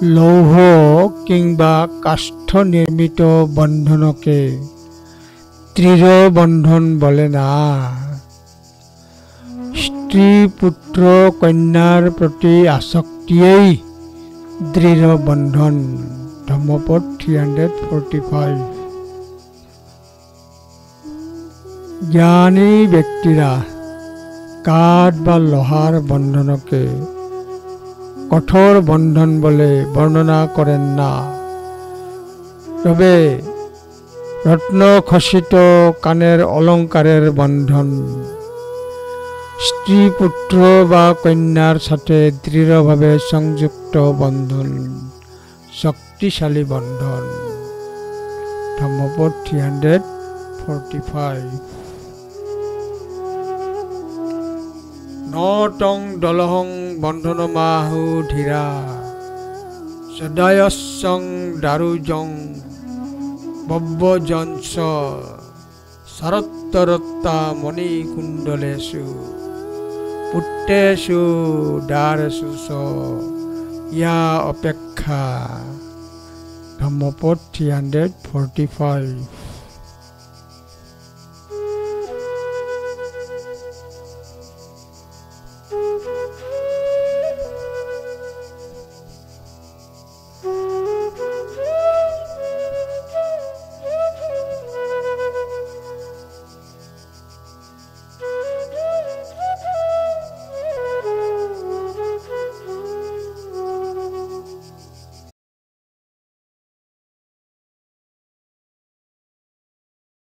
লৌহ কিংবা কাষ্ঠ নির্মিত বন্ধনকে দৃঢ় বন্ধন বলে না। স্ত্রী পুত্র কন্যার প্রতি আসক্তিয়েই দৃঢ় বন্ধন। ধম্মপদ 345। জ্ঞানী ব্যক্তিরা কাঠ বা লোহার বন্ধনকে কঠোর বন্ধন বলে বর্ণনা করেন না, তবে রত্ন খচিত কানের অলঙ্কারের বন্ধন, স্ত্রী পুত্র বা কন্যার সাথে দৃঢ়ভাবে সংযুক্ত বন্ধন শক্তিশালী বন্ধন। ধম্মপদ 345। নটং দলহং বন্ধনমাহু ধীরা সদায়সং দারুজং বব্বজংস শরত্তরত্তা মণিকুণ্ডলেষু পুত্রেষু দ্বারেষু স ইয়া অপেক্ষা। ধম্মপদ 345।